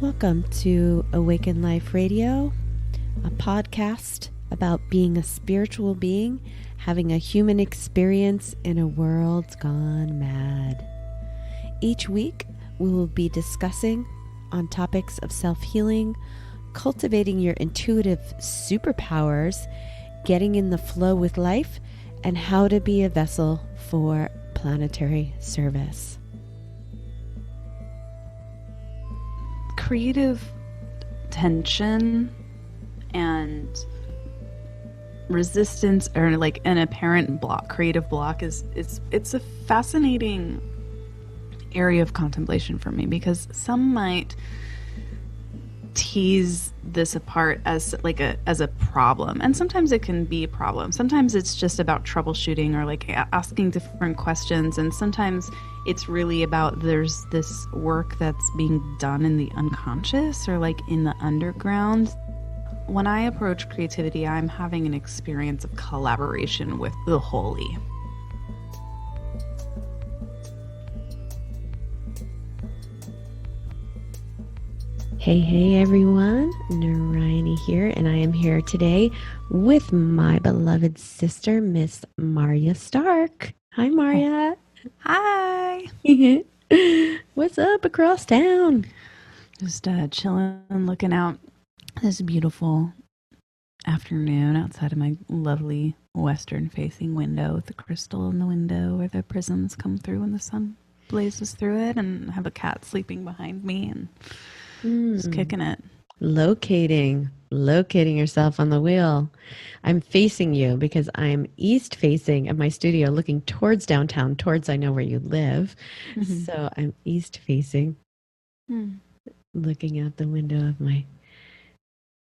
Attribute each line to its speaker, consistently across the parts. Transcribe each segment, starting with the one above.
Speaker 1: Welcome to Awaken Life Radio, a podcast about being a spiritual being, having a human experience in a world gone mad. Each week, we will be discussing on topics of self-healing, cultivating your intuitive superpowers, getting in the flow with life, and how to be a vessel for planetary service.
Speaker 2: Creative tension and resistance, or like an apparent block, creative block, it's a fascinating area of contemplation for me, because some might tease this apart as a problem, and sometimes it can be a problem. Sometimes it's just about troubleshooting or like asking different questions, and sometimes it's really about there's this work that's being done in the unconscious or like in the underground. When I approach creativity, I'm having an experience of collaboration with the holy.
Speaker 1: Hey everyone, Narayani here, and I am here today with my beloved sister, Miss Marya Stark. Hi, Marya.
Speaker 2: Hi.
Speaker 1: What's up across town?
Speaker 2: Just chilling, looking out this beautiful afternoon outside of my lovely western-facing window with the crystal in the window where the prisms come through when the sun blazes through it, and I have a cat sleeping behind me and just kicking it.
Speaker 1: Locating yourself on the wheel. I'm facing you because I'm east facing of my studio, looking towards downtown, towards I know where you live. Mm-hmm. So I'm east facing, looking out the window of my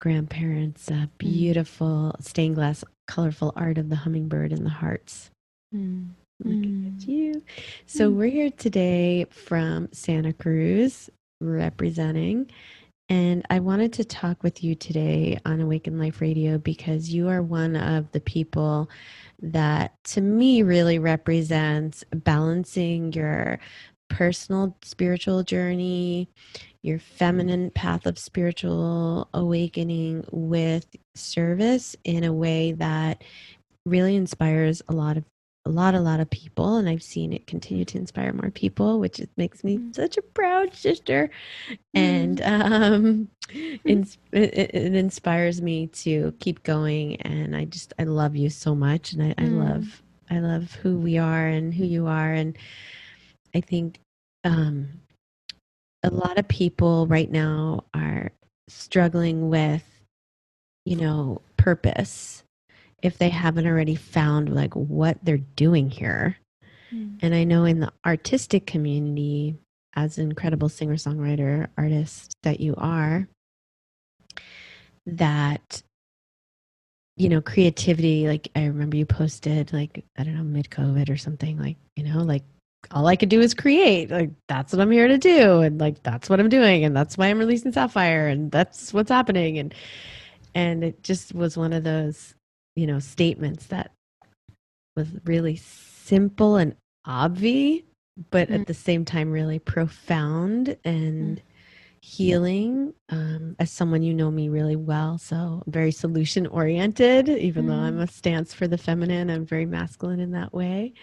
Speaker 1: grandparents' beautiful stained glass, colorful art of the hummingbird and the hearts. Looking at you. So we're here today from Santa Cruz, representing, and I wanted to talk with you today on Awaken Life Radio because you are one of the people that to me really represents balancing your personal spiritual journey, your feminine path of spiritual awakening with service in a way that really inspires a lot of people, and I've seen it continue to inspire more people, which makes me such a proud sister. And it inspires me to keep going, and I love you so much, and I love who we are and who you are. And I think a lot of people right now are struggling with, purpose, if they haven't already found like what they're doing here. And I know in the artistic community, as an incredible singer-songwriter artist that you are, that, creativity, like I remember you posted like, I don't know, mid-COVID or something, like, like all I could do is create, like that's what I'm here to do, and like that's what I'm doing, and that's why I'm releasing Sapphire, and that's what's happening. And it just was one of those statements that was really simple and obvious, but at the same time really profound and healing. As someone, you know me really well, so I'm very solution oriented, even though I'm a stance for the feminine, I'm very masculine in that way.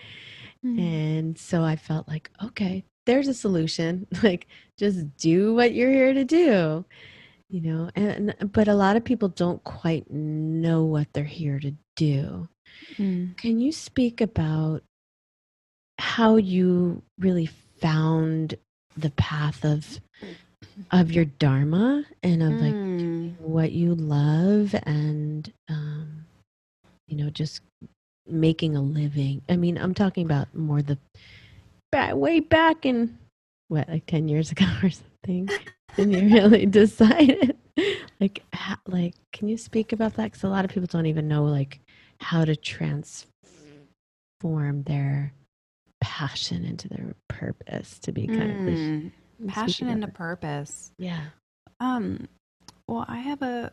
Speaker 1: And so I felt like, okay, there's a solution, like just do what you're here to do. But a lot of people don't quite know what they're here to do. Can you speak about how you really found the path of your dharma and of like doing what you love and just making a living? I mean, I'm talking about more the way back in like 10 years ago or something. And you really decided, like, can you speak about that? Because a lot of people don't even know, like, how to transform their passion into their purpose, to be kind of
Speaker 2: passion into purpose.
Speaker 1: Yeah.
Speaker 2: Well, I have a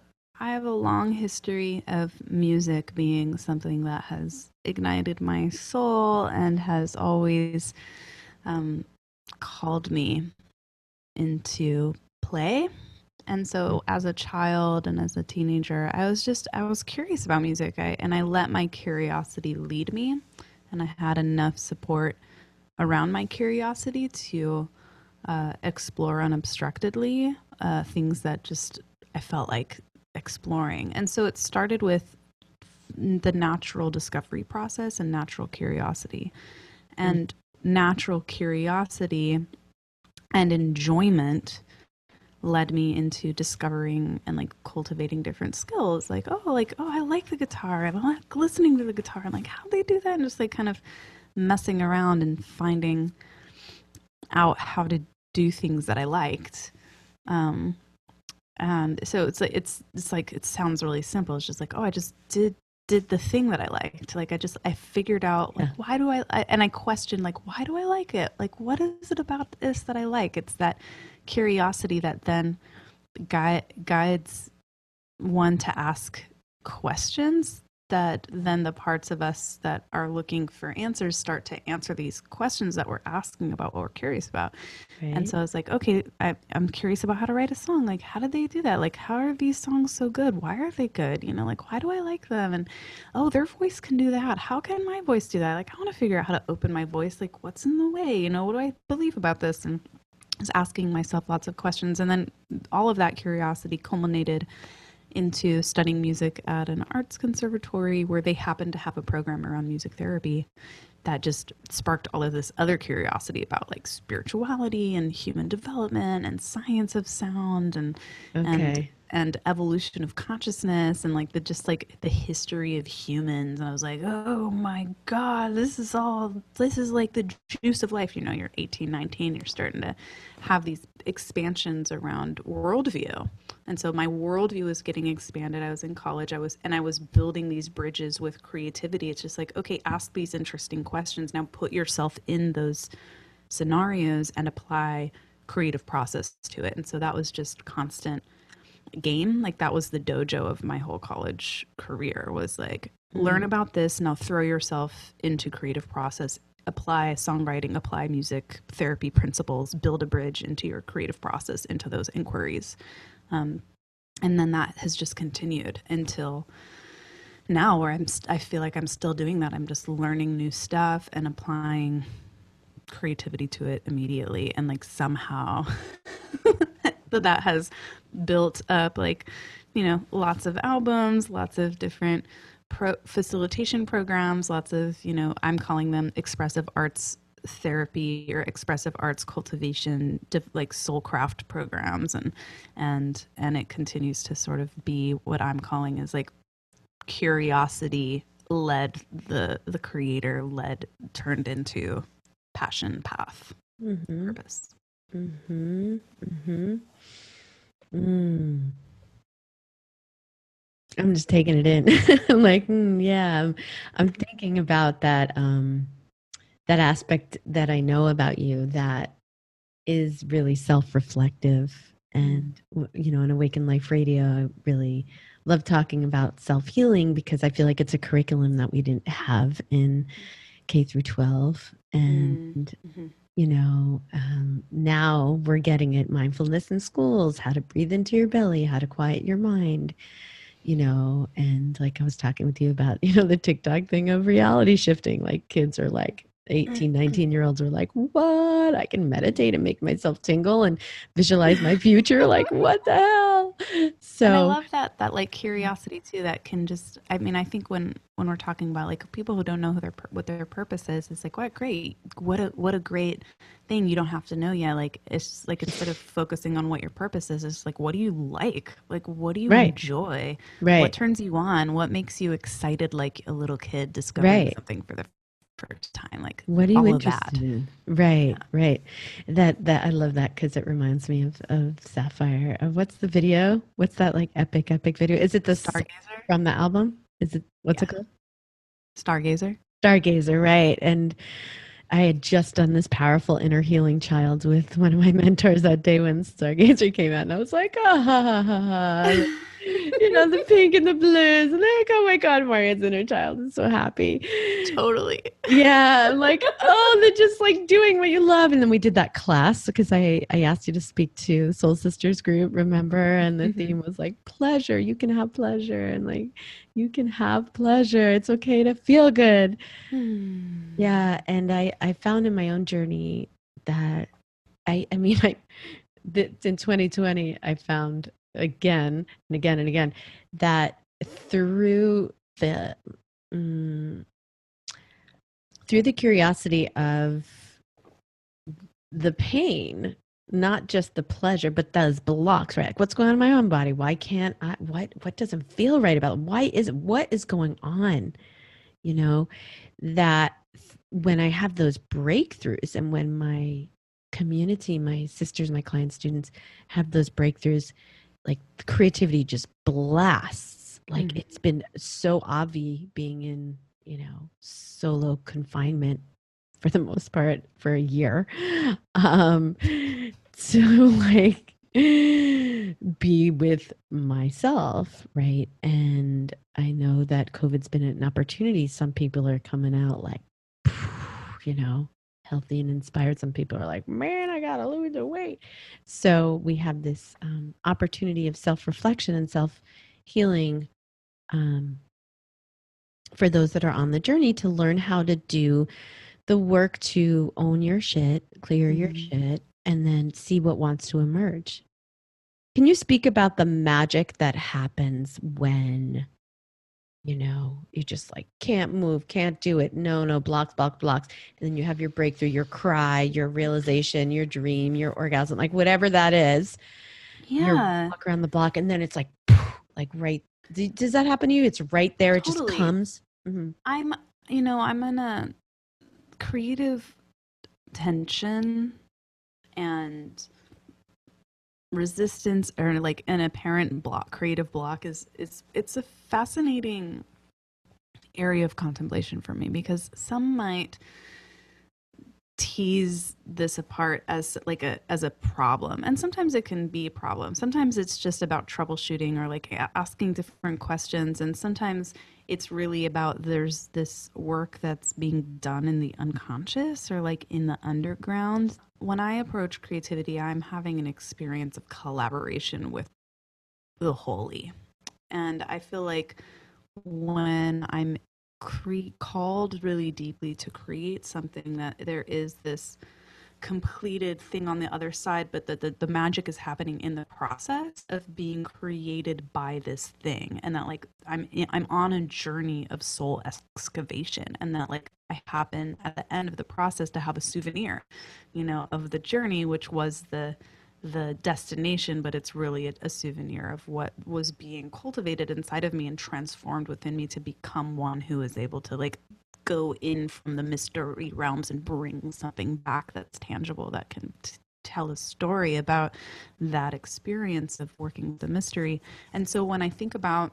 Speaker 2: long history of music being something that has ignited my soul and has always called me into play. And so as a child and as a teenager, I was curious about music. And I let my curiosity lead me. And I had enough support around my curiosity to explore unobstructedly things that just I felt like exploring. And so it started with the natural discovery process and natural curiosity. And natural curiosity and enjoyment led me into discovering and like cultivating different skills. Like, oh, I like the guitar. I like listening to the guitar. And like, how do they do that? And just like kind of messing around and finding out how to do things that I liked. And so it's like it sounds really simple. It's just like, oh, I just did the thing that I liked. Like I figured out like why do and I questioned like why do I like it? Like what is it about this that I like? It's that curiosity that then guides one to ask questions that then the parts of us that are looking for answers start to answer these questions that we're asking about what we're curious about. Right. And so I was like, okay, I'm curious about how to write a song. Like, how did they do that? Like, how are these songs so good? Why are they good? You know, like, why do I like them? And, oh, their voice can do that. How can my voice do that? Like, I want to figure out how to open my voice. Like, what's in the way? You know, what do I believe about this? And I was asking myself lots of questions. And then all of that curiosity culminated into studying music at an arts conservatory where they happened to have a program around music therapy that just sparked all of this other curiosity about like spirituality and human development and science of sound and evolution of consciousness and like the history of humans. And I was like, oh my God, this is like the juice of life. You know, you're 18, 19, you're starting to have these expansions around worldview. And so my worldview was getting expanded. I was in college. I was building these bridges with creativity. It's just like, okay, ask these interesting questions. Now put yourself in those scenarios and apply creative process to it. And so that was just constant game. Like that was the dojo of my whole college career was like, learn about this. Now throw yourself into creative process, apply songwriting, apply music therapy principles, build a bridge into your creative process, into those inquiries. And then that has just continued until now where I feel like I'm still doing that. I'm just learning new stuff and applying creativity to it immediately. And like somehow that has built up like, you know, lots of albums, lots of different facilitation programs, lots of, you know, I'm calling them expressive arts therapy or expressive arts cultivation, like soul craft programs. And it continues to sort of be what I'm calling is like curiosity led, the creator led, turned into passion, path, purpose.
Speaker 1: I'm just taking it in. I'm like, yeah, I'm thinking about that, that aspect that I know about you that is really self-reflective. And, you know, on Awaken Life Radio, I really love talking about self-healing because I feel like it's a curriculum that we didn't have in K through 12. And, you know, now we're getting it, mindfulness in schools, how to breathe into your belly, how to quiet your mind, you know, and like I was talking with you about, you know, the TikTok thing of reality shifting, like kids are like 18, 19-year-olds are like, what? I can meditate and make myself tingle and visualize my future. Like, what the hell? So,
Speaker 2: and I love that like curiosity too, that can just, I mean, I think when we're talking about like people who don't know what their purpose is, it's like, what great, what a great thing. You don't have to know yet. Like, it's like, instead of focusing on what your purpose is, it's like, what do you like? Like, what do you enjoy? What turns you on? What makes you excited? Like a little kid discovering something for the first time, like
Speaker 1: what are you
Speaker 2: all
Speaker 1: interested in? Right. That I love that because it reminds me of Sapphire. What's the video? What's that like epic video? Is it the
Speaker 2: Stargazer
Speaker 1: from the album? Is it what's it called?
Speaker 2: Stargazer,
Speaker 1: right. And I had just done this powerful inner healing child with one of my mentors that day when Stargazer came out, and I was like, The pink and the blues. And like, oh my God, Marya's inner child is so happy.
Speaker 2: Totally.
Speaker 1: Yeah. I'm like, oh, they're just like doing what you love. And then we did that class because I asked you to speak to the Soul Sisters group, remember? And the theme was like pleasure. You can have pleasure. And like, you can have pleasure. It's okay to feel good. Yeah. And I found in my own journey that I mean, that in 2020, I found again and again and again that through the mm, through the curiosity of the pain, not just the pleasure, but those blocks, right? Like what's going on in my own body? Why can't I? What doesn't feel right about it? What is going on? You know, that when I have those breakthroughs and when my community, my sisters, my clients, students have those breakthroughs, like creativity just blasts. Like it's been so obvious being in, solo confinement for the most part for a year. To like be with myself, right? And I know that COVID's been an opportunity. Some people are coming out like, healthy and inspired. Some people are like, man, I gotta lose the weight. So we have this opportunity of self-reflection and self-healing for those that are on the journey to learn how to do the work to own your shit, clear your shit, and then see what wants to emerge. Can you speak about the magic that happens when, you just like can't move, can't do it. No, blocks. And then you have your breakthrough, your cry, your realization, your dream, your orgasm, like whatever that is. You're walk around the block and then it's like, like right. Does that happen to you? It's right there.
Speaker 2: Totally.
Speaker 1: It just comes.
Speaker 2: I'm in a creative tension and resistance, or like an apparent block, creative block it's a fascinating area of contemplation for me, because some might tease this apart as a problem, and sometimes it can be a problem. Sometimes it's just about troubleshooting or like asking different questions, and sometimes it's really about there's this work that's being done in the unconscious or like in the underground. When I approach creativity, I'm having an experience of collaboration with the holy, and I feel like when I'm called really deeply to create something, that there is this completed thing on the other side, but the magic is happening in the process of being created by this thing, and that like I'm on a journey of soul excavation, and that like I happen at the end of the process to have a souvenir, of the journey, which was the destination, but it's really a souvenir of what was being cultivated inside of me and transformed within me to become one who is able to like go in from the mystery realms and bring something back that's tangible, that can tell a story about that experience of working with the mystery. And so when I think about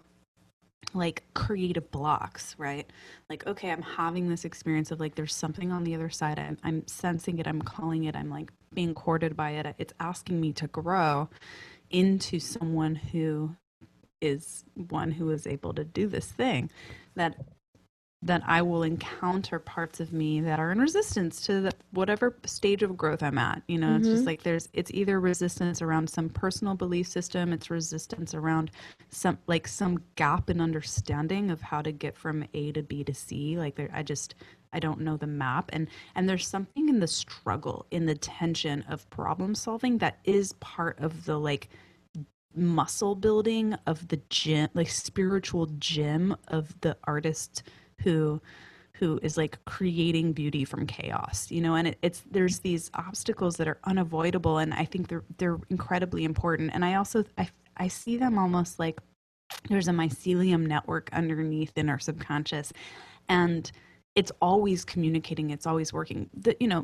Speaker 2: like creative blocks, right? Like, okay, I'm having this experience of like there's something on the other side. I'm sensing it, I'm calling it, I'm like being courted by it. It's asking me to grow into someone who is one who is able to do this thing, that I will encounter parts of me that are in resistance to whatever stage of growth I'm at. It's just like it's either resistance around some personal belief system, it's resistance around some gap in understanding of how to get from A to B to C. Like I don't know the map, and there's something in the struggle, in the tension of problem solving, that is part of the like muscle building of the gym, like spiritual gym of the artist who is like creating beauty from chaos, and it's there's these obstacles that are unavoidable, and I think they're incredibly important. And I also I see them almost like there's a mycelium network underneath in our subconscious, and it's always communicating, it's always working.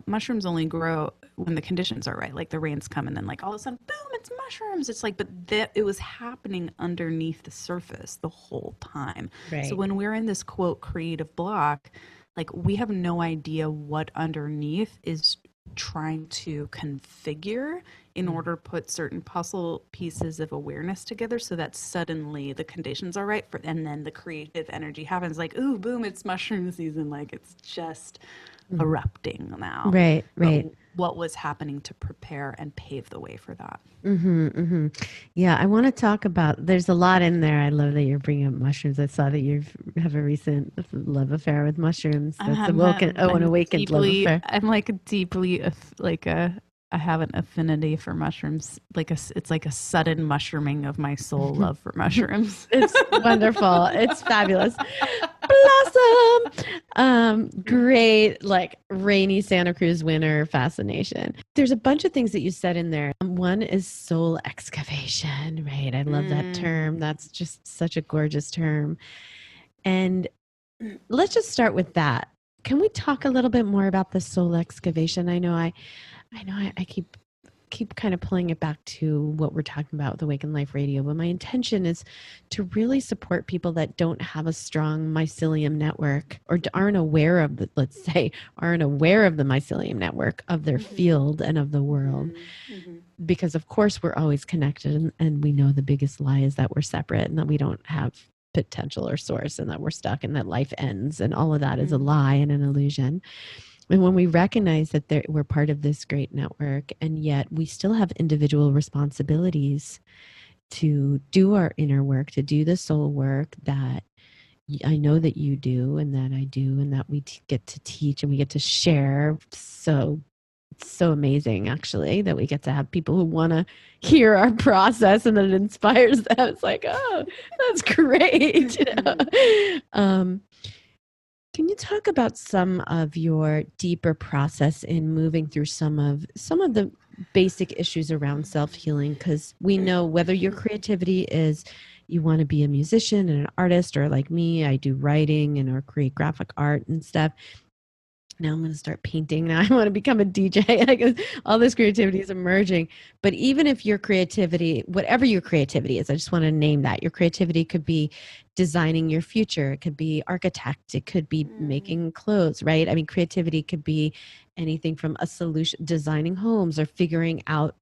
Speaker 2: Mushrooms only grow when the conditions are right, like the rains come and then like all of a sudden, boom, it's mushrooms. It's like, but it was happening underneath the surface the whole time. Right. So when we're in this quote creative block, like we have no idea what underneath is trying to configure in order to put certain puzzle pieces of awareness together so that suddenly the conditions are right for, and then the creative energy happens, like, ooh, boom, it's mushroom season, like it's just erupting now.
Speaker 1: Right,
Speaker 2: But
Speaker 1: right.
Speaker 2: what was happening to prepare and pave the way for that?
Speaker 1: Yeah, I want to talk about. There's a lot in there. I love that you're bringing up mushrooms. I saw that you have a recent love affair with mushrooms. That's awoken. Oh, an awakened love affair.
Speaker 2: I'm like deeply like a I have an affinity for mushrooms. Like it's like a sudden mushrooming of my soul love for mushrooms.
Speaker 1: It's wonderful. It's fabulous. Blossom. Great, like rainy Santa Cruz winter fascination. There's a bunch of things that you said in there. One is soul excavation, right? I love that term. That's just such a gorgeous term. And let's just start with that. Can we talk a little bit more about the soul excavation? I keep kind of pulling it back to what we're talking about with Awaken Life Radio, but my intention is to really support people that don't have a strong mycelium network or aren't aware of the, let's say, aren't aware of the mycelium network of their field and of the world. Because of course we're always connected, and we know the biggest lie is that we're separate and that we don't have potential or source and that we're stuck and that life ends, and all of that is a lie and an illusion. And when we recognize that we're part of this great network, and yet we still have individual responsibilities to do our inner work, to do the soul work that I know that you do and that I do, and that we get to teach and we get to share. So it's so amazing, actually, that we get to have people who want to hear our process and that it inspires them. It's like, oh, that's great. Can you talk about some of your deeper process in moving through some of the basic issues around self-healing? Because we know whether your creativity is you want to be a musician and an artist, or like me, I do writing and or create graphic art and stuff. Now I'm going to start painting. Now I want to become a DJ. Like all this creativity is emerging. But even if your creativity, whatever your creativity is, I just want to name that. Your creativity could be designing your future. It could be architect. It could be making clothes, right? I mean, creativity could be anything from a solution, designing homes, or figuring out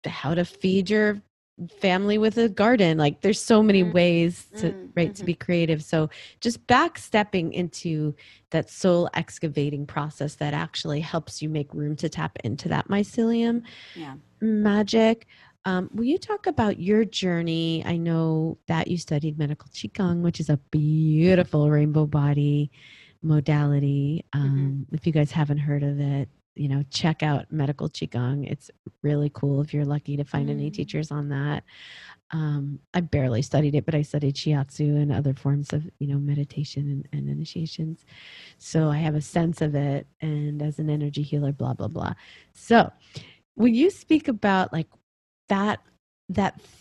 Speaker 1: how to feed your family with a garden. Like there's so many ways to to be creative. So just backstepping into that soul excavating process that actually helps you make room to tap into that mycelium magic. Will you talk about your journey? I know that you studied medical qigong, which is a beautiful rainbow body modality. If you guys haven't heard of it, check out medical qigong. It's really cool if you're lucky to find any teachers on that. I barely studied it, but I studied shiatsu and other forms of, meditation and initiations. So I have a sense of it, and as an energy healer, blah, blah, blah. So when you speak about like that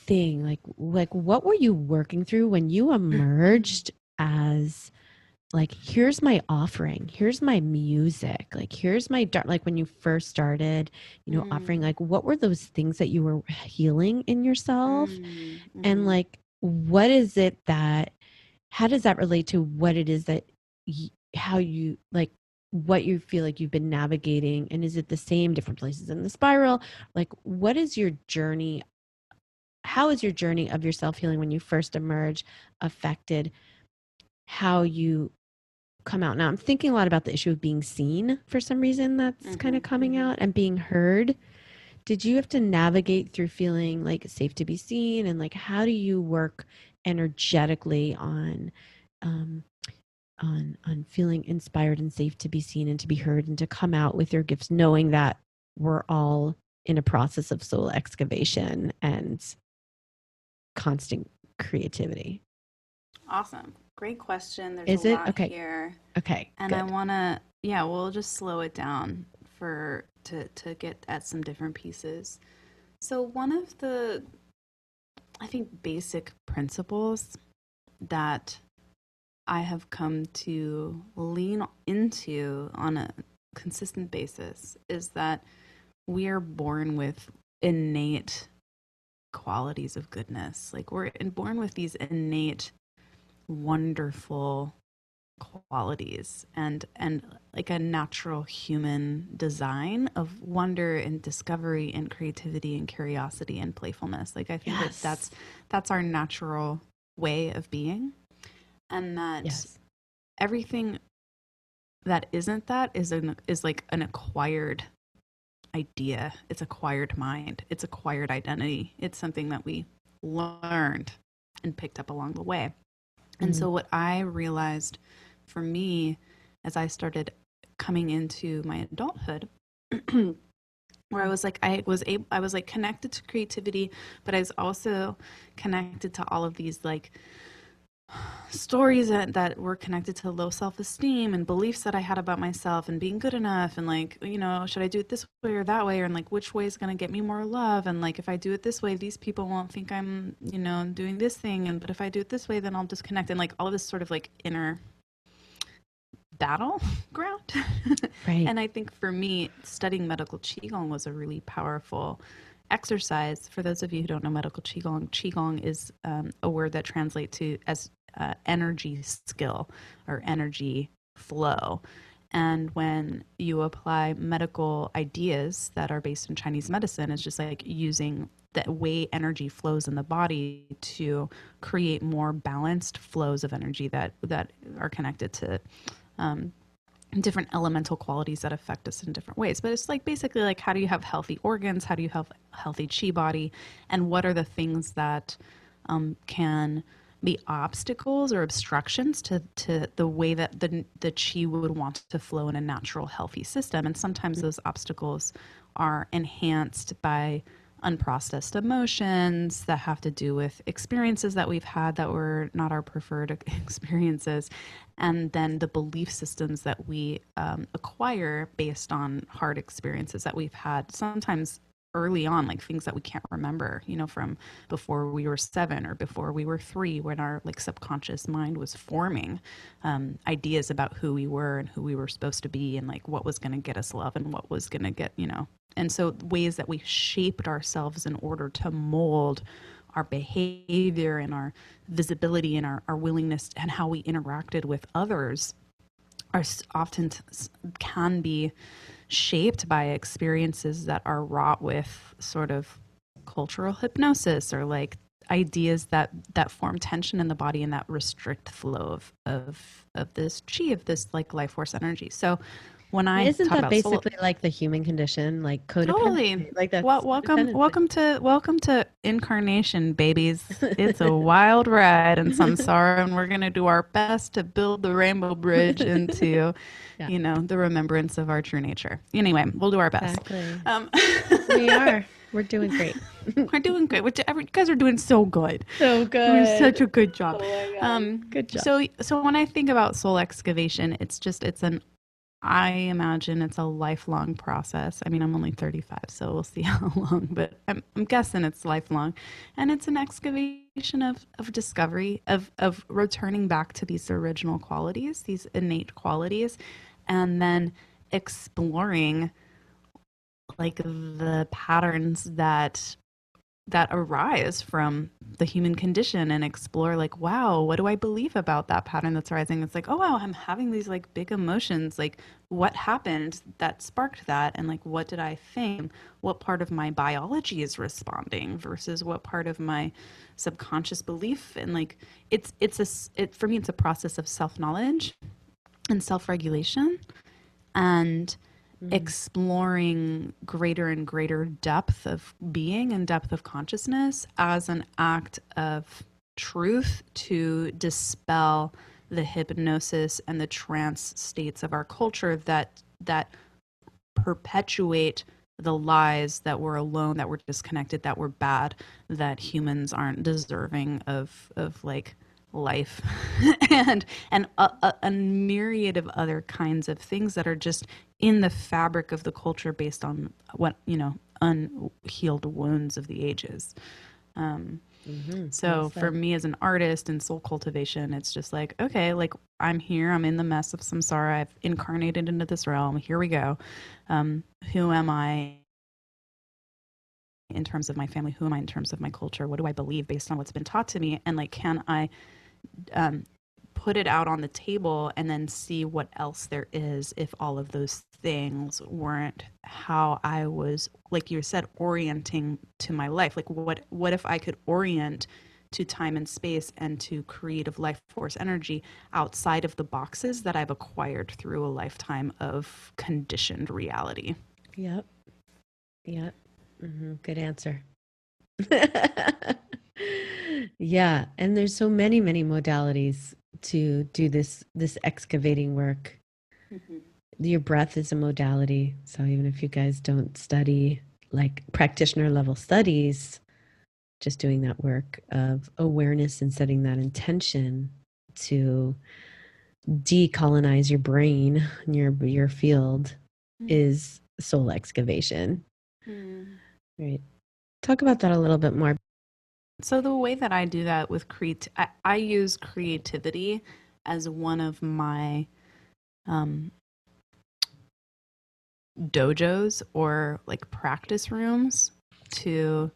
Speaker 1: thing, like what were you working through when you emerged as like, here's my offering, here's my music, like here's my dark, like when you first started, offering, like what were those things that you were healing in yourself? And like what is it that, how does that relate to what it is that how you like what you feel like you've been navigating? And is it the same, different places in the spiral? Like what is your journey? How is your journey of your self-healing when you first emerge affected how you come out? Now I'm thinking a lot about the issue of being seen for some reason, that's kind of coming out, and being heard. Did you have to navigate through feeling like safe to be seen, and like how do you work energetically on feeling inspired and safe to be seen and to be heard and to come out with your gifts, knowing that we're all in a process of soul excavation and constant creativity?
Speaker 2: Awesome. Great question. There's
Speaker 1: Is
Speaker 2: a
Speaker 1: it
Speaker 2: lot
Speaker 1: okay?
Speaker 2: here.
Speaker 1: Okay,
Speaker 2: And
Speaker 1: good.
Speaker 2: I want to, yeah, we'll just slow it down to get at some different pieces. So one of the, I think, basic principles that I have come to lean into on a consistent basis is that we are born with innate qualities of goodness. Like we're born with these innate, wonderful qualities and like a natural human design of wonder and discovery and creativity and curiosity and playfulness. Like I think that
Speaker 1: Yes.
Speaker 2: that's our natural way of being, and that
Speaker 1: Yes.
Speaker 2: everything that isn't that is like an acquired idea. It's acquired mind. It's acquired identity. It's something that we learned and picked up along the way. And
Speaker 1: Mm.
Speaker 2: so what I realized for me as I started coming into my adulthood, where I was like I was like connected to creativity, but I was also connected to all of these like stories that were connected to low self-esteem and beliefs that I had about myself and being good enough, and like, you know, should I do it this way or that way, or and like which way is going to get me more love, and like if I do it this way these people won't think I'm, you know, doing this thing, and but if I do it this way then I'll disconnect, and like all of this sort of like inner battleground.
Speaker 1: Right.
Speaker 2: And I think for me, studying medical qigong was a really powerful exercise. For those of you who don't know medical qigong, qigong is a word that translates to as energy skill or energy flow. And when you apply medical ideas that are based in Chinese medicine, it's just like using the way energy flows in the body to create more balanced flows of energy that are connected to different elemental qualities that affect us in different ways. But it's like basically like, how do you have healthy organs? How do you have healthy chi body? And what are the things that can be obstacles or obstructions to the way that the chi would want to flow in a natural, healthy system? And sometimes those obstacles are enhanced by unprocessed emotions that have to do with experiences that we've had that were not our preferred experiences, and then the belief systems that we acquire based on hard experiences that we've had, sometimes early on, like things that we can't remember, you know, from before we were 7 or before we were 3, when our like subconscious mind was forming ideas about who we were and who we were supposed to be, and like what was going to get us love and what was going to get, you know. And so ways that we shaped ourselves in order to mold our behavior and our visibility and our willingness and how we interacted with others are often can be shaped by experiences that are wrought with sort of cultural hypnosis, or like ideas that form tension in the body and that restrict flow of this chi, of this like life force energy. So when I
Speaker 1: Isn't
Speaker 2: talk
Speaker 1: that
Speaker 2: about soul,
Speaker 1: basically like the human condition, like
Speaker 2: totally.
Speaker 1: codependency? Like
Speaker 2: Well,
Speaker 1: that's
Speaker 2: welcome,
Speaker 1: codependency.
Speaker 2: welcome to incarnation, babies. It's a wild ride in samsara, and we're gonna do our best to build the rainbow bridge into,
Speaker 1: Yeah,
Speaker 2: you know, the remembrance of our true nature. Anyway, we'll do our best.
Speaker 1: exactly. We are. We're doing great.
Speaker 2: We're doing good. You guys are doing so good.
Speaker 1: So
Speaker 2: Doing such a
Speaker 1: good.
Speaker 2: good job.
Speaker 1: Oh my God. Good job.
Speaker 2: So when I think about soul excavation, it's an I imagine it's a lifelong process. I mean, I'm only 35, so we'll see how long, but I'm guessing it's lifelong. And it's an excavation of discovery, of returning back to these original qualities, these innate qualities, and then exploring like the patterns that arise from the human condition, and explore like, wow, what do I believe about that pattern that's arising? It's like, oh wow, I'm having these like big emotions, like what happened that sparked that, and like what did I think, what part of my biology is responding versus what part of my subconscious belief. And like for me it's a process of self-knowledge and self-regulation, and exploring greater and greater depth of being and depth of consciousness as an act of truth to dispel the hypnosis and the trance states of our culture that perpetuate the lies that we're alone, that we're disconnected, that we're bad, that humans aren't deserving of like life and a myriad of other kinds of things that are just in the fabric of the culture based on what, you know, unhealed wounds of the ages. So for me as an artist in soul cultivation, it's just like, okay, like I'm here, I'm in the mess of samsara, I've incarnated into this realm, here we go. Who am I in terms of my family? Who am I in terms of my culture? What do I believe based on what's been taught to me? And like, can I put it out on the table and then see what else there is if all of those things weren't how I was, like you said, orienting to my life. Like what if I could orient to time and space and to creative life force energy outside of the boxes that I've acquired through a lifetime of conditioned reality?
Speaker 1: Yep. Yep. Good answer. Yeah, and there's so many, many modalities to do this excavating work.
Speaker 2: Mm-hmm.
Speaker 1: Your breath is a modality. So even if you guys don't study like practitioner level studies, just doing that work of awareness and setting that intention to decolonize your brain and your field is soul excavation. Right. Talk about that a little bit more.
Speaker 2: So the way that I do that with I use creativity as one of my dojos or like practice rooms to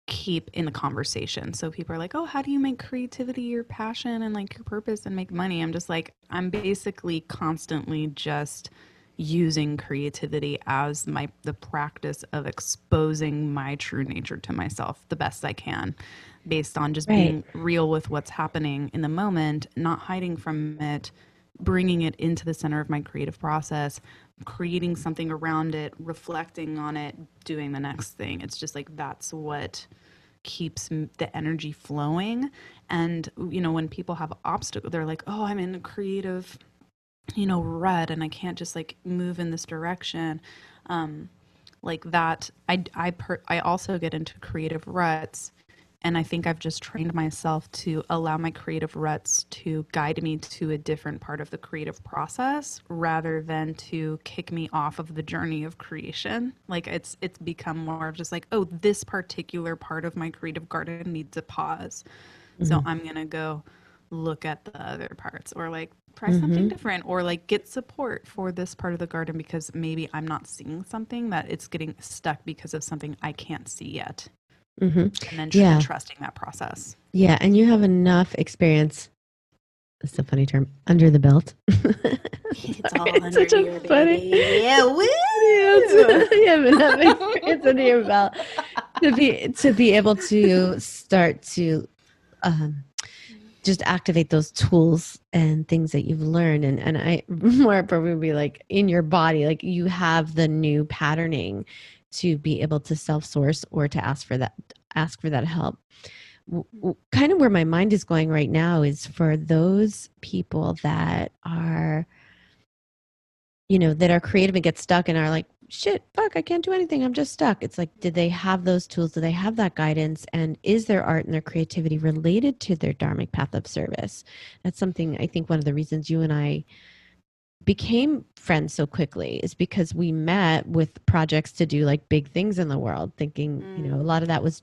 Speaker 2: keep in the conversation. So people are like, "Oh, how do you make creativity your passion and like your purpose and make money?" I'm just like, I'm basically constantly just using creativity as the practice of exposing my true nature to myself the best I can, based on just being real with what's happening in the moment, not hiding from it, bringing it into the center of my creative process, creating something around it, reflecting on it, doing the next thing. It's just like that's what keeps the energy flowing. And when people have obstacles, they're like, "Oh, I'm in a creative rut and I can't just like move in this direction." Like that, I also get into creative ruts, and I think I've just trained myself to allow my creative ruts to guide me to a different part of the creative process rather than to kick me off of the journey of creation. Like it's become more of just like, "Oh, this particular part of my creative garden needs a pause. So I'm going to go look at the other parts, or like try something different, or like get support for this part of the garden because maybe I'm not seeing something, that it's getting stuck because of something I can't see yet." And then and trusting that process.
Speaker 1: Yeah, and you have enough experience. That's a funny term. Under the belt.
Speaker 2: It's all under your baby. Yeah, woo!
Speaker 1: You have enough experience under your belt to be able to start to just activate those tools and things that you've learned, and I more appropriately would be like in your body, like you have the new patterning to be able to self-source or to ask for that help. Kind of where my mind is going right now is for those people that are that are creative and get stuck and are like, "Shit, fuck, I can't do anything, I'm just stuck." It's like, did they have those tools? Do they have that guidance? And is their art and their creativity related to their dharmic path of service? That's something I think one of the reasons you and I became friends so quickly is because we met with projects to do like big things in the world, thinking, a lot of that was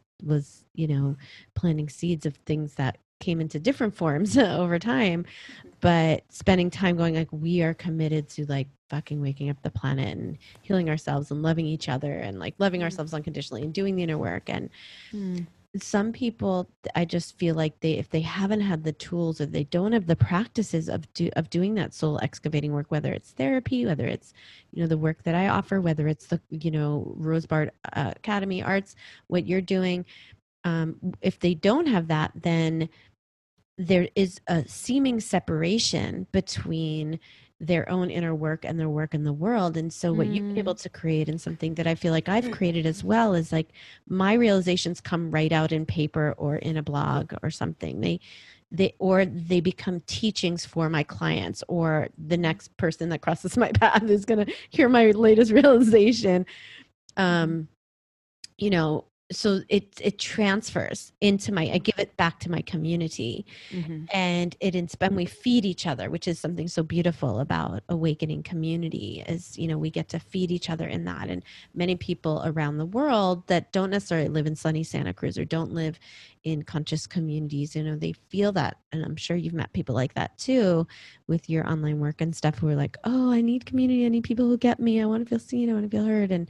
Speaker 1: planting seeds of things that came into different forms over time, but spending time going like, we are committed to like fucking waking up the planet and healing ourselves and loving each other and like loving ourselves unconditionally and doing the inner work. And some people, I just feel like if they haven't had the tools or they don't have the practices of doing that soul excavating work, whether it's therapy, whether it's the work that I offer, whether it's the Rosebud Academy Arts, what you're doing, if they don't have that, then there is a seeming separation between their own inner work and their work in the world. And so what you've been able to create, and something that I feel like I've created as well, is like my realizations come right out in paper or in a blog or something. They become teachings for my clients, or the next person that crosses my path is going to hear my latest realization. So it transfers into I give it back to my community, and we feed each other, which is something so beautiful about awakening community, is we get to feed each other in that. And many people around the world that don't necessarily live in sunny Santa Cruz or don't live in conscious communities, they feel that, and I'm sure you've met people like that too with your online work and stuff, who are like, "Oh, I need community, I need people who get me, I want to feel seen, I want to feel heard." And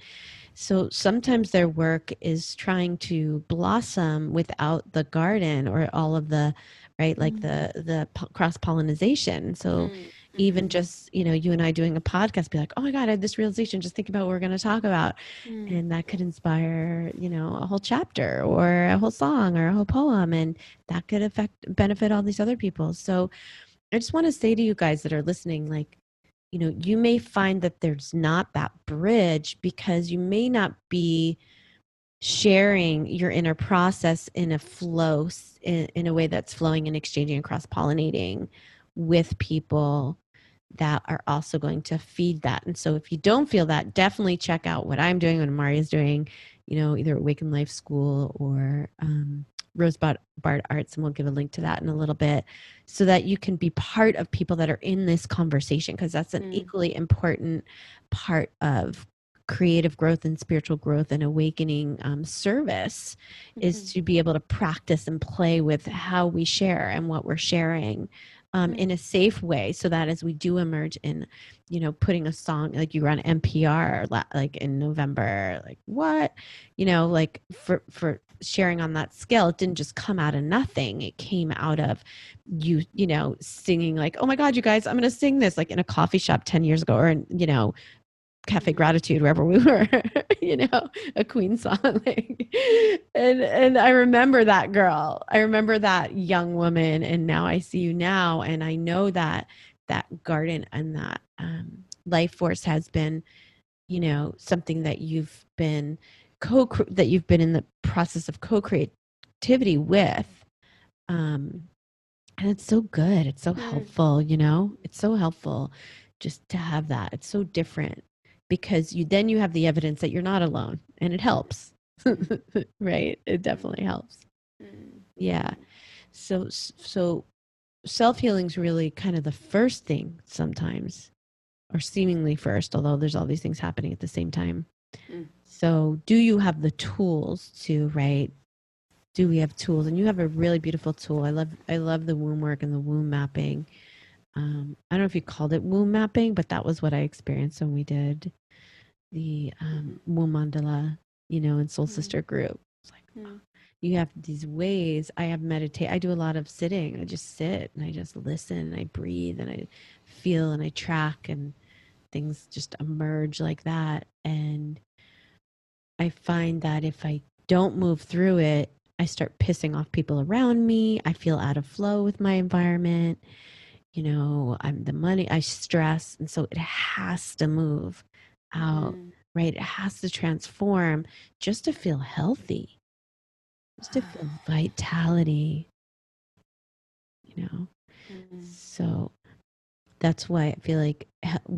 Speaker 1: So sometimes their work is trying to blossom without the garden or all of the, right, like the cross pollination. So even just, you know, you and I doing a podcast, be like, oh my God, I had this realization, just think about what we're going to talk about. And that could inspire, you know, a whole chapter or a whole song or a whole poem. And that could benefit all these other people. So I just want to say to you guys that are listening, like, you know, you may find that there's not that bridge because you may not be sharing your inner process in a flow, in a way that's flowing and exchanging and cross pollinating with people that are also going to feed that. And so if you don't feel that, definitely check out what I'm doing, what Marya's doing, you know, either Awaken Life School or Rosebud Bard Arts, and we'll give a link to that in a little bit, so that you can be part of people that are in this conversation, because that's an equally important part of creative growth and spiritual growth and awakening service, is to be able to practice and play with how we share and what we're sharing in a safe way, so that as we do emerge in, you know, putting a song like you were on NPR like in November, like what, you know, like for sharing on that scale, it didn't just come out of nothing. It came out of you know, singing like, oh my God, you guys, I'm going to sing this like in a coffee shop 10 years ago, or in, you know, Cafe Gratitude, wherever we were, you know, a Queen song. Like, and I remember that girl. I remember that young woman, and now I see you now, and I know that that garden and that life force has been, you know, something that you've been that you've been in the process of co-creativity with. And it's so good. It's so helpful, you know, it's so helpful just to have that. It's so different because you have the evidence that you're not alone, and it helps. Right? It definitely helps. Yeah. So self-healing is really kind of the first thing sometimes, or seemingly first, although there's all these things happening at the same time. So do you have the tools to, right? Do we have tools? And you have a really beautiful tool. I love the womb work and the womb mapping. I don't know if you called it womb mapping, but that was what I experienced when we did the womb mandala, you know, in Soul Sister group. It's like, you have these ways. I do a lot of sitting. I just sit and I just listen and I breathe and I feel and I track, and things just emerge like that. And I find that if I don't move through it, I start pissing off people around me. I feel out of flow with my environment. You know, I stress. And so it has to move out, right? It has to transform just to feel healthy, just to feel vitality, you know? So that's why I feel like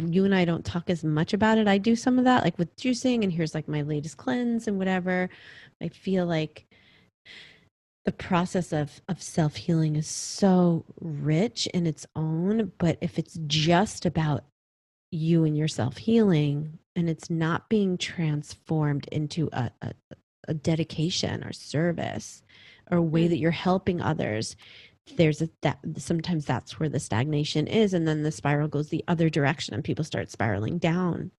Speaker 1: you and I don't talk as much about it. I do some of that, like with juicing, and here's like my latest cleanse and whatever. I feel like the process of self-healing is so rich in its own, but if it's just about you and your self-healing and it's not being transformed into a dedication or service or a way that you're helping others, that sometimes that's where the stagnation is, and then the spiral goes the other direction and people start spiraling down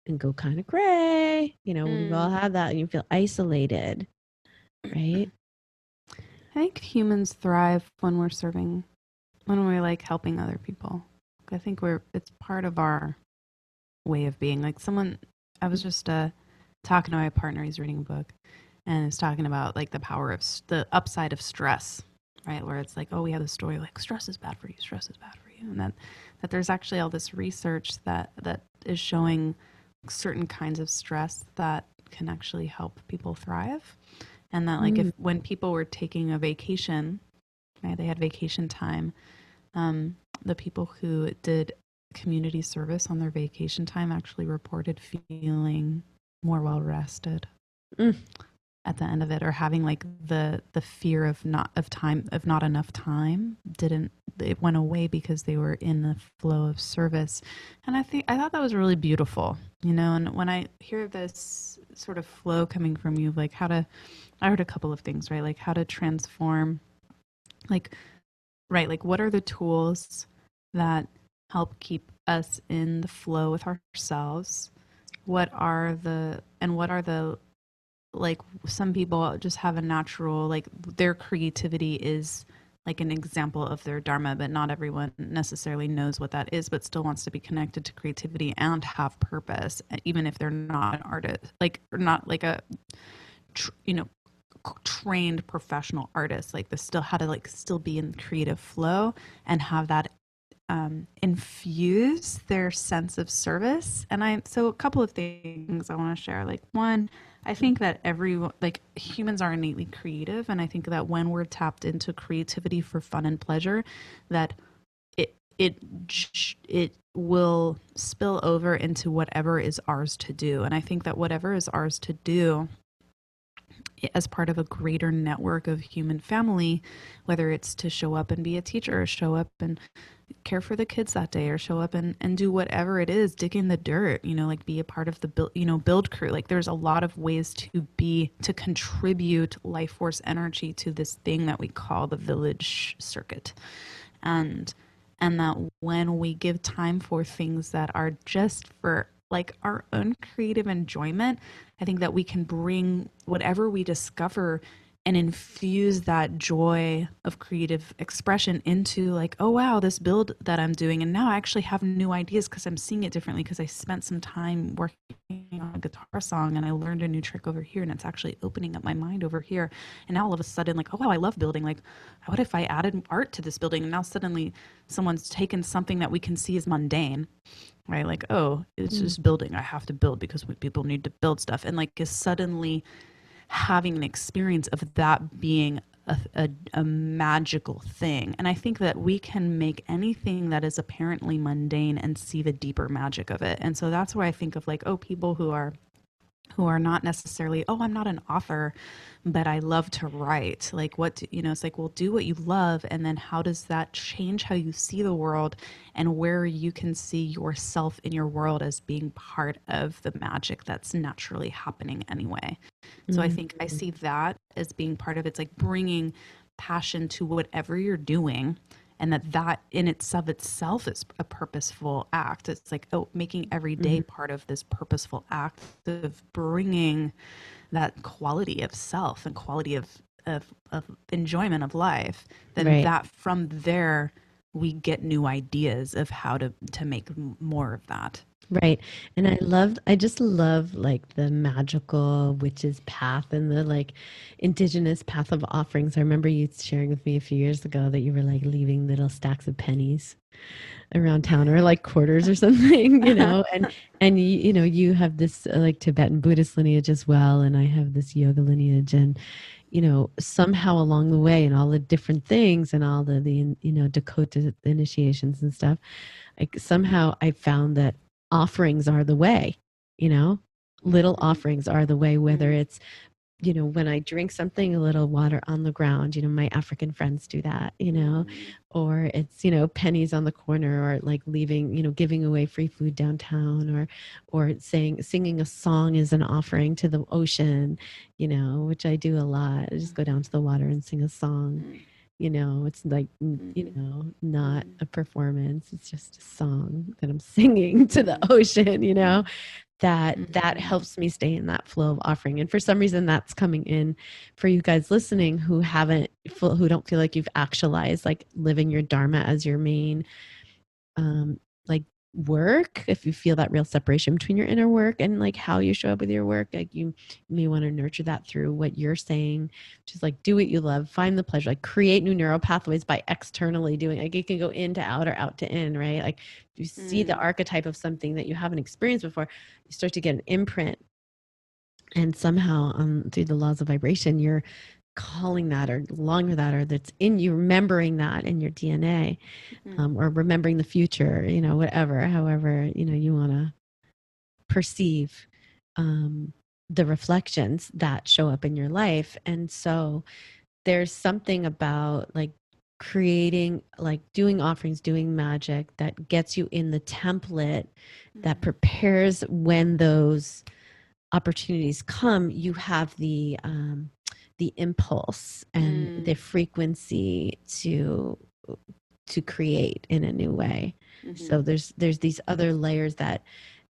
Speaker 1: and go kind of gray. You know, we've all had that, and you feel isolated, right?
Speaker 2: I think humans thrive when we're serving, when we're like helping other people. I think it's part of our way of being. Like I was just talking to my partner, he's reading a book, and it's talking about like the power of the upside of stress, right? Where it's like, oh, we have this story like stress is bad for you, stress is bad for you. And that there's actually all this research that is showing certain kinds of stress that can actually help people thrive. And that like when people were taking a vacation, right, they had vacation time, the people who did community service on their vacation time actually reported feeling more well rested at the end of it, or having like the fear of not enough time it went away because they were in the flow of service. And I thought that was really beautiful, you know. And when I hear this sort of flow coming from you, like I heard a couple of things, right? Like how to transform, like, right, like what are the tools that help keep us in the flow with ourselves, what are the, like, some people just have a natural, like, their creativity is like an example of their dharma, but not everyone necessarily knows what that is, but still wants to be connected to creativity and have purpose, even if they're not an artist, like, or not like a you know, trained professional artist. Like, this still, how to like still be in creative flow and have that infuse their sense of service. And so a couple of things I want to share. Like, one, I think that like, humans are innately creative. And I think that when we're tapped into creativity for fun and pleasure, that it it will spill over into whatever is ours to do. And I think that whatever is ours to do as part of a greater network of human family, whether it's to show up and be a teacher, or show up and care for the kids that day, or show up and do whatever it is, dig in the dirt, like, be a part of the build crew. Like, there's a lot of ways to contribute life force energy to this thing that we call the village circuit. And that when we give time for things that are just for like our own creative enjoyment, I think that we can bring whatever we discover and infuse that joy of creative expression into, like, oh wow, this build that I'm doing, and now I actually have new ideas because I'm seeing it differently, because I spent some time working on a guitar song and I learned a new trick over here, and it's actually opening up my mind over here. And now all of a sudden, like, oh wow, I love building. Like, what if I added art to this building? And now suddenly someone's taken something that we can see as mundane, right? Like, oh, it's just building. I have to build because people need to build stuff. And like, is suddenly having an experience of that being a magical thing. And I think that we can make anything that is apparently mundane and see the deeper magic of it. And so that's where I think of, like, oh, people who are not necessarily, oh, I'm not an author, but I love to write. Like, it's like, well, do what you love. And then how does that change how you see the world, and where you can see yourself in your world as being part of the magic that's naturally happening anyway. So I think I see that as being part of it's like bringing passion to whatever you're doing, and that in itself is a purposeful act. It's like, oh, making every day part of this purposeful act of bringing that quality of self and quality of enjoyment of life. Then
Speaker 1: Right.
Speaker 2: that from there we get new ideas of how to make more of that.
Speaker 1: Right. And I just love like the magical witch's path and the like indigenous path of offerings. I remember you sharing with me a few years ago that you were like leaving little stacks of pennies around town, or like quarters or something, and you have this like Tibetan Buddhist lineage as well. And I have this yoga lineage, and, somehow along the way and all the different things and all the Dakota initiations and stuff, like somehow I found that offerings are the way, little offerings are the way, whether it's, when I drink something, a little water on the ground, my African friends do that, or it's, pennies on the corner, or like leaving, giving away free food downtown, or singing a song is an offering to the ocean, which I do a lot. I just go down to the water and sing a song. It's like, not a performance. It's just a song that I'm singing to the ocean, that helps me stay in that flow of offering. And for some reason that's coming in for you guys listening who don't feel like you've actualized like living your dharma as your main, like work. If you feel that real separation between your inner work and like how you show up with your work, like you may want to nurture that through what you're saying, just like do what you love, find the pleasure, like create new neural pathways by externally doing. Like it can go in to out or out to in, right? Like you see the archetype of something that you haven't experienced before, you start to get an imprint, and somehow through the laws of vibration you're calling that or longing for that, or that's in you, remembering that in your DNA, or remembering the future, whatever, however, you want to perceive the reflections that show up in your life. And so there's something about like creating, like doing offerings, doing magic that gets you in the template that prepares when those opportunities come, you have the impulse and the frequency to create in a new way. So there's these other layers that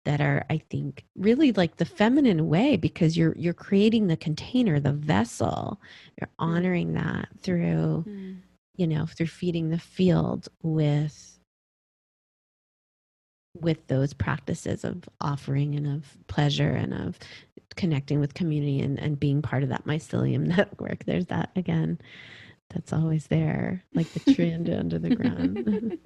Speaker 1: that are, I think, really like the feminine way, because you're creating the container, the vessel. You're honoring that through, through feeding the field with those practices of offering and of pleasure and of connecting with community and being part of that mycelium network. There's that again. That's always there, like the tree under the ground.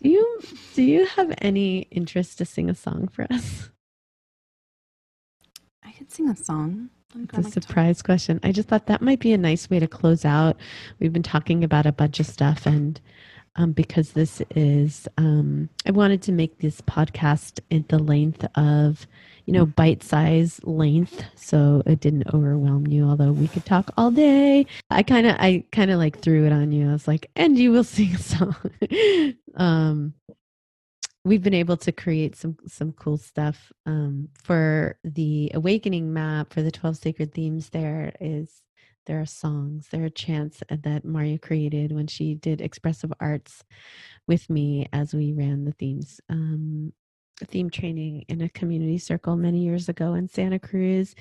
Speaker 1: Do you have any interest to sing a song for us?
Speaker 2: I could sing a song.
Speaker 1: It's a surprise question. I just thought that might be a nice way to close out. We've been talking about a bunch of stuff, and because this is, I wanted to make this podcast at the length of, bite-size length, so it didn't overwhelm you. Although we could talk all day, I kind of like threw it on you. I was like, and you will sing a song. We've been able to create some cool stuff for the awakening map for the 12 sacred themes. There are songs, there are chants that Marya created when she did expressive arts with me as we ran the themes theme training in a community circle many years ago in Santa Cruz.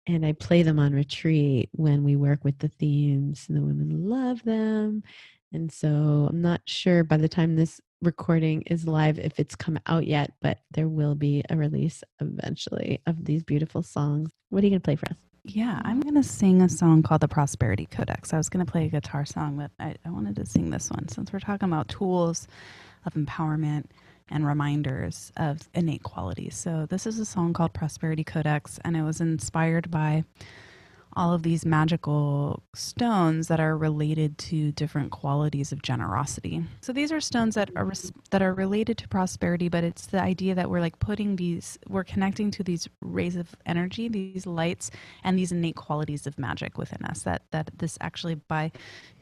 Speaker 1: And I play them on retreat when we work with the themes, and the women love them. And so I'm not sure by the time this recording is live if it's come out yet, but there will be a release eventually of these beautiful songs. What are you going to play for us?
Speaker 2: Yeah, I'm going to sing a song called the Prosperity Codex. I was going to play a guitar song, but I wanted to sing this one since we're talking about tools of empowerment and reminders of innate qualities. So this is a song called Prosperity Codex, and it was inspired by all of these magical stones that are related to different qualities of generosity. So these are stones that are related to prosperity, but it's the idea that we're like we're connecting to these rays of energy, these lights, and these innate qualities of magic within us. That this actually, by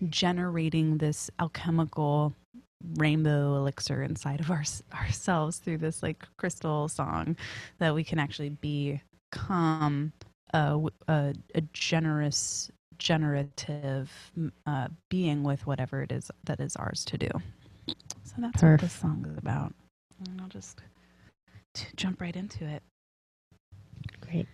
Speaker 2: generating this alchemical rainbow elixir inside of ourselves through this like crystal song, that we can actually become a generous, generative being with whatever it is that is ours to do. So that's what this song is about. And I'll just jump right into it.
Speaker 1: Great.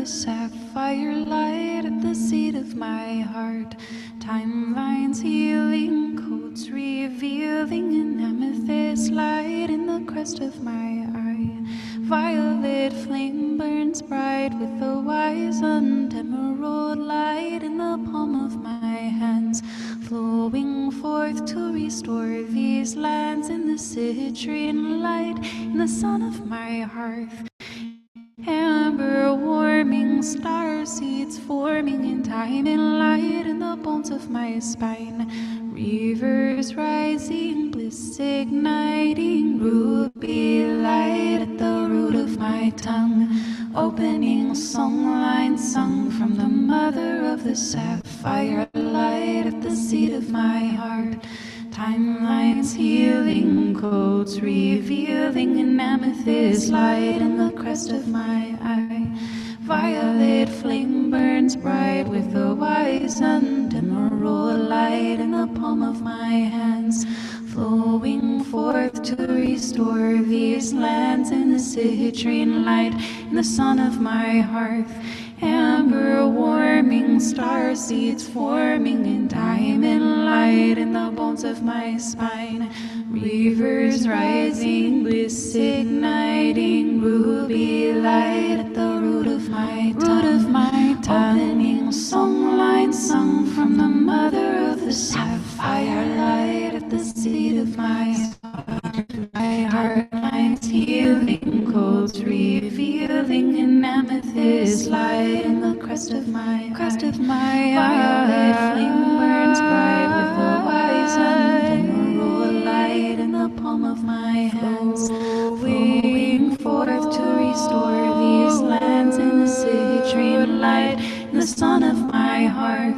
Speaker 2: Sapphire light at the seat of my heart. Timelines healing, codes revealing, an amethyst light in the crest of my eye. Violet flame burns bright with a wise and emerald light in the palm of my hands, flowing forth to restore these lands in the citrine light in the sun of my hearth. Amber warming, star seeds forming in time and light in the bones of my spine. Rivers rising, bliss igniting, ruby light at the root of my tongue. Opening songlines sung from the mother of the sapphire light at the seat of my heart. Timelines healing, codes revealing, an amethyst light in the crest of my eye. Violet flame burns bright with a wise and emerald light in the palm of my hands, flowing forth to restore these lands in the citrine light in the sun of my hearth. amber warming, star seeds forming in diamond light in the bones of my spine, rivers rising, bliss igniting, ruby light at the root of my tongue, opening song lines sung from the mother of the sapphire light at the seed of my heart, lines healing, codes revealing an amethyst light in the crest of my violet flame burns bright with the wise and emerald light in the palm of my hands, flowing forth to restore these lands in the citrine light in the sun of my hearth,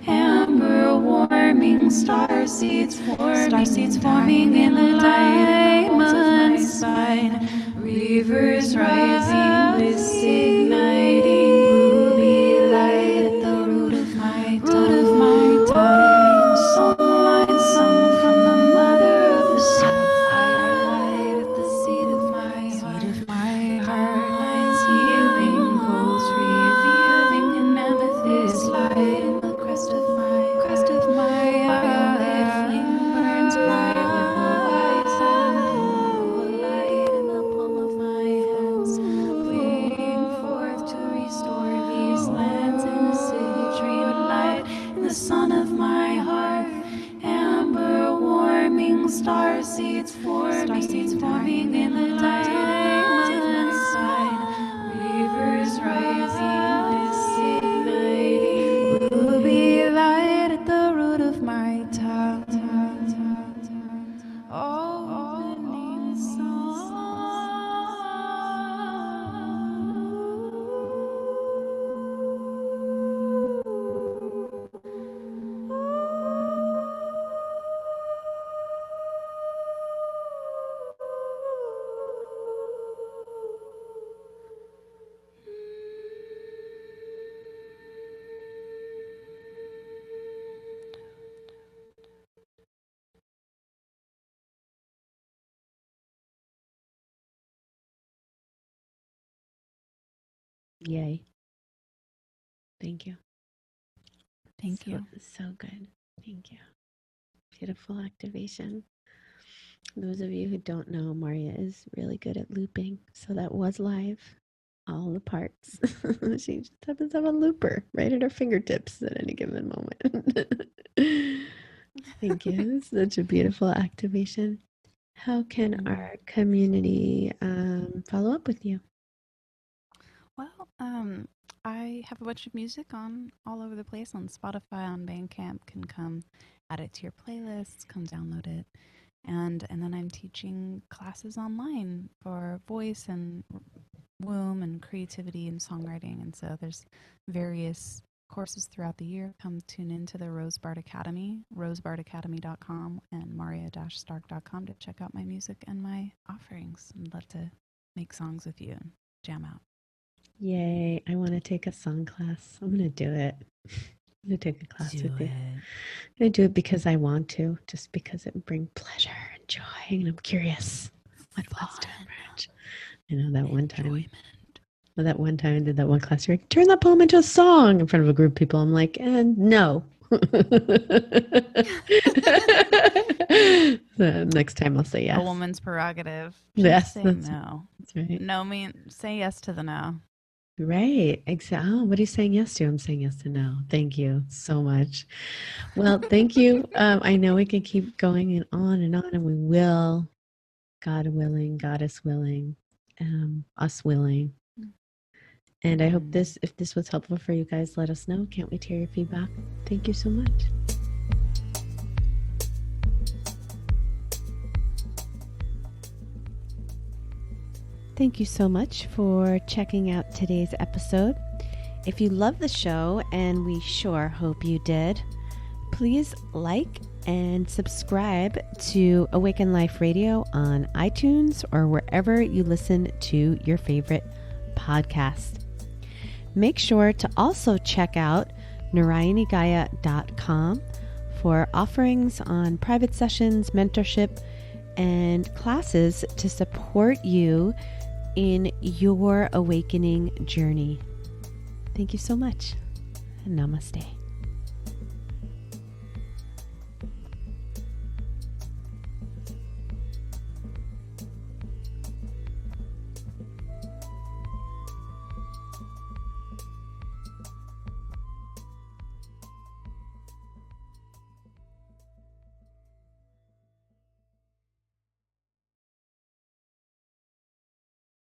Speaker 2: amber warming, star seeds forming in the diamond spine, rivers rising, bliss igniting, ruby light at the root of my tongue, song lines sung from the mother of the sapphire light at the seed of my heart, lines healing, codes revealing an amethyst light in the crest of my violet flame burns bright with the wise and emerald light in the palm of my hands, waiting forth to restore these lands in the citrine light in the sun of my heart, amber warming, star seeds forming in the diamond sign, rivers rising, bliss igniting, ruby light at the root of my tongue, opening
Speaker 1: Yay. Thank you.
Speaker 2: Thank you.
Speaker 1: So good. Thank you. Beautiful activation. Those of you who don't know, Marya is really good at looping. So that was live. All the parts. She just happens to have a looper right at her fingertips at any given moment. Thank you. Such a beautiful activation. How can our community follow up with you?
Speaker 2: Well, I have a bunch of music on all over the place on Spotify, on Bandcamp. Can come add it to your playlists, come download it. And then I'm teaching classes online for voice and womb and creativity and songwriting. And so there's various courses throughout the year. Come tune into the Rosebard Academy, rosebardacademy.com and marya-stark.com to check out my music and my offerings. I'd love to make songs with you and jam out.
Speaker 1: Yay. I want to take a song class. I'm going to do it. I'm going to take a class with you. I'm going to do it because I want to, just because it brings pleasure and joy. And I'm curious. What's to emerge? I know that one time. Well, that one time I did that one class. You're like, turn that poem into a song in front of a group of people. I'm like, and no. So next time I'll say yes.
Speaker 2: A woman's prerogative.
Speaker 1: Yes.
Speaker 2: Say no.
Speaker 1: That's right.
Speaker 2: No say yes to the no.
Speaker 1: Right. Exactly. Oh, what are you saying yes to? I'm saying yes to no. Thank you so much. Well, thank you. I know we can keep going and on, and we will. God willing, Goddess willing, us willing. And I hope if this was helpful for you guys, let us know. Can't wait to hear your feedback. Thank you so much. Thank you so much for checking out today's episode. If you love the show, and we sure hope you did, please like and subscribe to Awaken Life Radio on iTunes or wherever you listen to your favorite podcast. Make sure to also check out NarayaniGaia.com for offerings on private sessions, mentorship, and classes to support you in your awakening journey. Thank Thank you so much. And namaste.